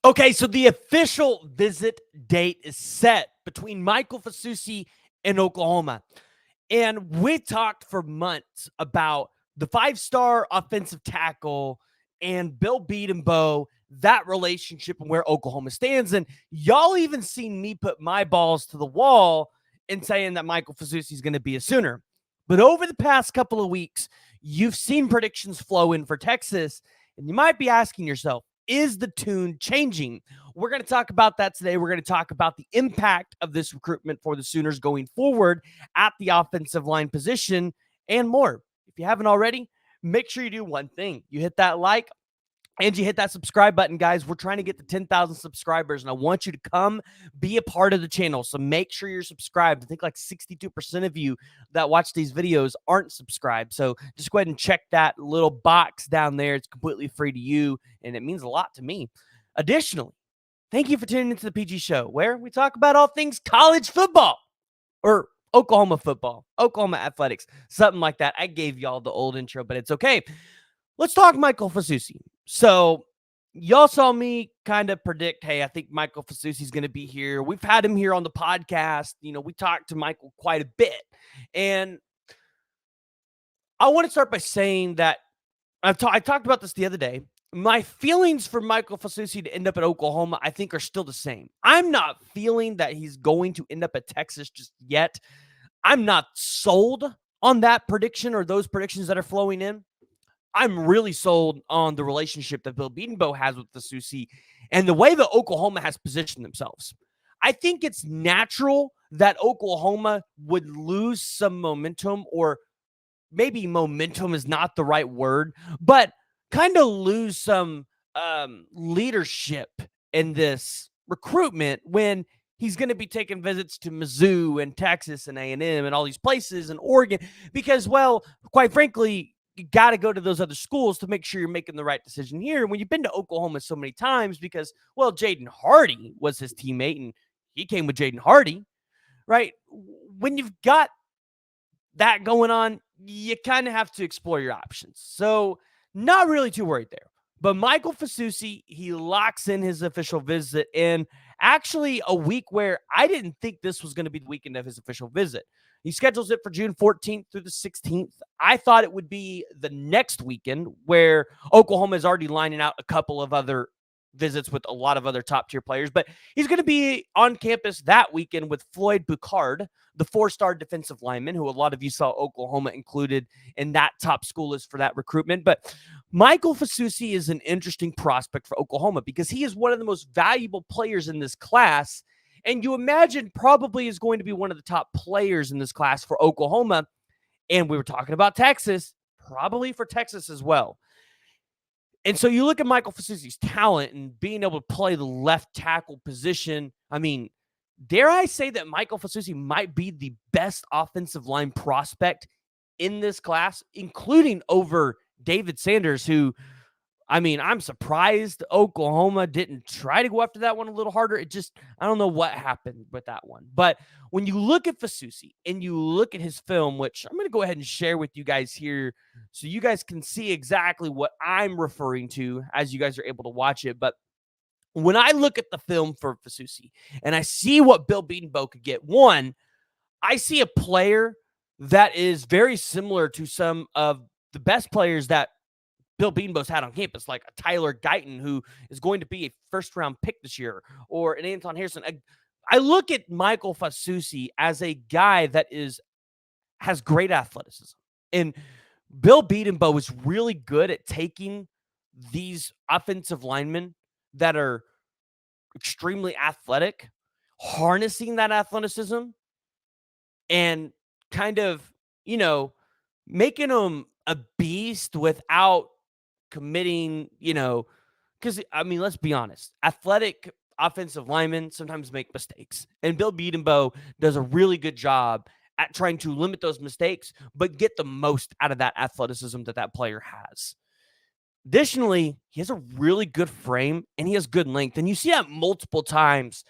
Okay, so the official visit date is set between Michael Fasusi and Oklahoma. And we talked for months about the five-star offensive tackle and Bill Beadenbow, that relationship and where Oklahoma stands. And y'all even seen me put my balls to the wall in saying that Michael Fasusi is going to be a Sooner. But over the past couple of weeks, you've seen predictions flow in for Texas, and you might be asking yourself, is the tune changing? We're going to talk about that today. We're going to talk about the impact of this recruitment for the Sooners going forward at the offensive line position and more. If you haven't already, make sure you do one thing. You hit that like and you hit that subscribe button, guys. We're trying to get to 10,000 subscribers, and I want you to come be a part of the channel. So make sure you're subscribed. I think like 62% of you that watch these videos aren't subscribed. So just go ahead and check that little box down there. It's completely free to you, and it means a lot to me. Additionally, thank you for tuning into the PG Show, where we talk about all things college football or Oklahoma football, Oklahoma athletics, something like that. I gave y'all the old intro, but it's okay. Let's talk Michael Fasusi. So y'all saw me kind of predict, hey, I think Michael Fasusi is going to be here. We've had him here on the podcast. You know, we talked to Michael quite a bit. And I want to start by saying that I talked about this the other day. My feelings for Michael Fasusi to end up at Oklahoma, I think, are still the same. I'm not feeling that he's going to end up at Texas just yet. I'm not sold on that prediction or those predictions that are flowing in. I'm really sold on the relationship that Bill Beadenbow has with Fasusi and the way that Oklahoma has positioned themselves. I think it's natural that Oklahoma would lose some momentum, or maybe momentum is not the right word, but kind of lose some leadership in this recruitment when he's going to be taking visits to Mizzou and Texas and A&M and all these places and Oregon because, well, quite frankly, you got to go to those other schools to make sure you're making the right decision here. And when you've been to Oklahoma so many times because, well, Jaden Hardy was his teammate and he came with Jaden Hardy, right? When you've got that going on, you kind of have to explore your options. So not really too worried there. But Michael Fasusi, he locks in his official visit in actually a week where I didn't think this was going to be the weekend of his official visit. He schedules it for June 14th through the 16th. I thought it would be the next weekend where Oklahoma is already lining out a couple of other visits with a lot of other top-tier players. But he's going to be on campus that weekend with Floyd Boucard, the four-star defensive lineman, who a lot of you saw Oklahoma included in that top school list for that recruitment. But Michael Fasusi is an interesting prospect for Oklahoma because he is one of the most valuable players in this class. And you imagine probably is going to be one of the top players in this class for Oklahoma. And we were talking about Texas, probably for Texas as well. And so you look at Michael Fasusi's talent and being able to play the left tackle position. I mean, dare I say that Michael Fasusi might be the best offensive line prospect in this class, including over David Sanders, who, I mean, I'm surprised Oklahoma didn't try to go after that one a little harder. It just, I don't know what happened with that one. But when you look at Fasusi and you look at his film, which I'm going to go ahead and share with you guys here so you guys can see exactly what I'm referring to as you guys are able to watch it. But when I look at the film for Fasusi and I see what Bill Beadenbow could get, one, I see a player that is very similar to some of the best players that Bill Beadenbow's had on campus, like a Tyler Guyton, who is going to be a first-round pick this year, or an Anton Harrison. I look at Michael Fasusi as a guy that has great athleticism. And Bill Beadenbow is really good at taking these offensive linemen that are extremely athletic, harnessing that athleticism, and kind of, making them a beast without committing, because, I mean, let's be honest, athletic offensive linemen sometimes make mistakes. And Bill Beadenbow does a really good job at trying to limit those mistakes, but get the most out of that athleticism that player has. Additionally, he has a really good frame and he has good length. And you see that multiple times.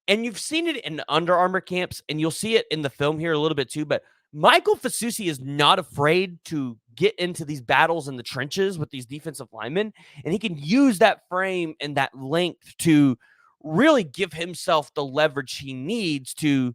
And you've seen it in the Under Armour camps, and you'll see it in the film here a little bit too. But Michael Fasusi is not afraid to get into these battles in the trenches with these defensive linemen, and he can use that frame and that length to really give himself the leverage he needs to,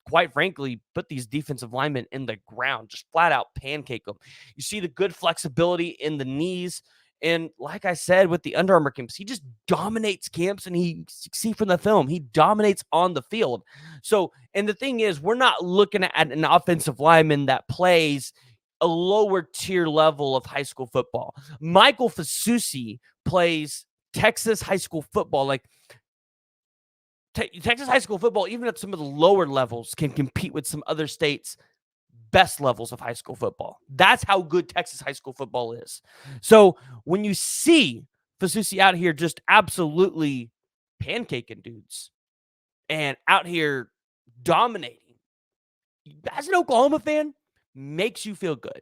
quite frankly, put these defensive linemen in the ground, just flat out pancake them. You see the good flexibility in the knees. And like I said, with the Under Armour camps, he just dominates camps, and he see from the film, he dominates on the field. So, and the thing is, we're not looking at an offensive lineman that plays a lower tier level of high school football. Michael Fasusi plays Texas high school football. Like Texas high school football, even at some of the lower levels, can compete with some other states' best levels of high school football. That's how good Texas high school football is. So when you see Fasusi out here just absolutely pancaking dudes and out here dominating, as an Oklahoma fan, makes you feel good.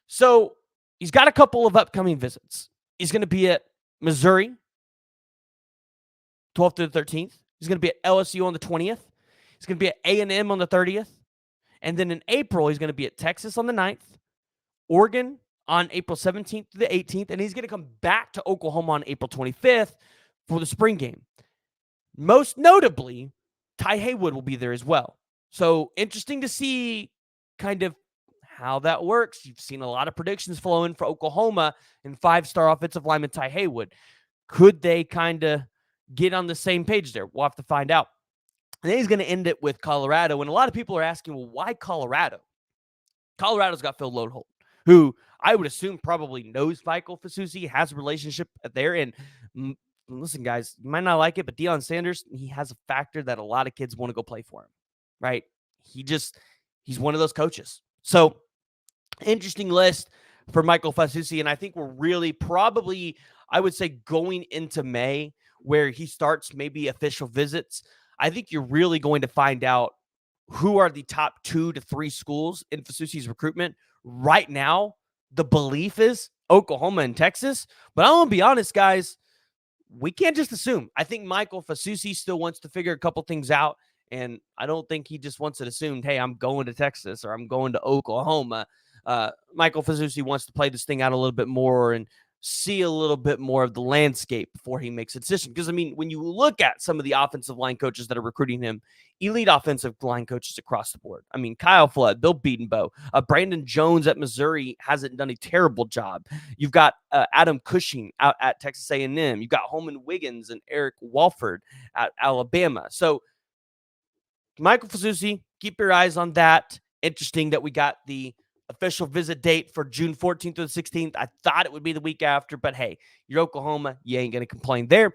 So he's got a couple of upcoming visits. He's going to be at Missouri, 12th to the 13th. He's going to be at LSU on the 20th. He's going to be at A&M on the 30th. And then in April, he's going to be at Texas on the 9th, Oregon on April 17th to the 18th, and he's going to come back to Oklahoma on April 25th for the spring game. Most notably, Ty Haywood will be there as well. So interesting to see kind of how that works. You've seen a lot of predictions flowing for Oklahoma and 5-star offensive lineman Ty Haywood. Could they kind of get on the same page there? We'll have to find out. And then he's going to end it with Colorado. And a lot of people are asking, well, why Colorado? Colorado's got Phil Lodeholt, who I would assume probably knows Michael Fasusi, has a relationship there. And listen, guys, you might not like it, but Deion Sanders, he has a factor that a lot of kids want to go play for him, right? He's one of those coaches. So interesting list for Michael Fasusi. And I think we're really probably, I would say, going into May, where he starts maybe official visits. I think you're really going to find out who are the top 2 to 3 schools in Fasusi's recruitment. Right now, the belief is Oklahoma and Texas. But I'm going to be honest, guys, we can't just assume. I think Michael Fasusi still wants to figure a couple things out. And I don't think he just wants it assumed, hey, I'm going to Texas or I'm going to Oklahoma. Michael Fasusi wants to play this thing out a little bit more and see a little bit more of the landscape before he makes a decision. Because, I mean, when you look at some of the offensive line coaches that are recruiting him, elite offensive line coaches across the board. I mean, Kyle Flood, Bill Beatonbow, Brandon Jones at Missouri hasn't done a terrible job. You've got Adam Cushing out at Texas A&M. You've got Holman Wiggins and Eric Walford at Alabama. So, Michael Fasusi, keep your eyes on that. Interesting that we got the official visit date for June 14th to the 16th. I thought it would be the week after, but hey, you're Oklahoma. You ain't going to complain there.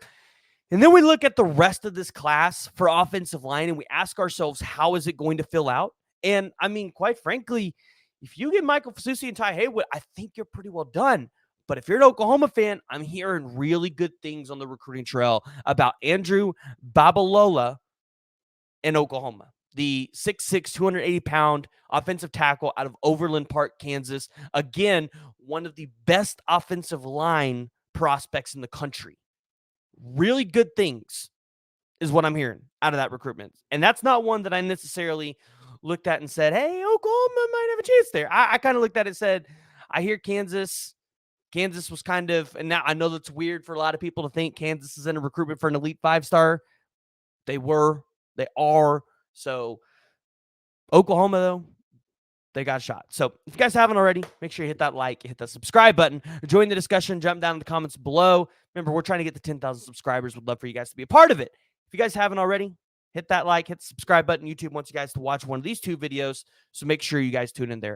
And then we look at the rest of this class for offensive line, and we ask ourselves, how is it going to fill out? And, I mean, quite frankly, if you get Michael Fasusi and Ty Haywood, I think you're pretty well done. But if you're an Oklahoma fan, I'm hearing really good things on the recruiting trail about Andrew Babalola in Oklahoma. The 6'6", 280-pound offensive tackle out of Overland Park, Kansas. Again, one of the best offensive line prospects in the country. Really good things is what I'm hearing out of that recruitment. And that's not one that I necessarily looked at and said, hey, Oklahoma might have a chance there. I kind of looked at it and said, I hear Kansas. Kansas was kind of, and now I know that's weird for a lot of people to think Kansas is in a recruitment for an elite 5-star. They are. So Oklahoma, though, they got shot. So if you guys haven't already, make sure you hit that like, hit that subscribe button, join the discussion, jump down in the comments below. Remember, we're trying to get to 10,000 subscribers. Would love for you guys to be a part of it. If you guys haven't already, hit that like, hit the subscribe button. YouTube wants you guys to watch one of these 2 videos. So make sure you guys tune in there.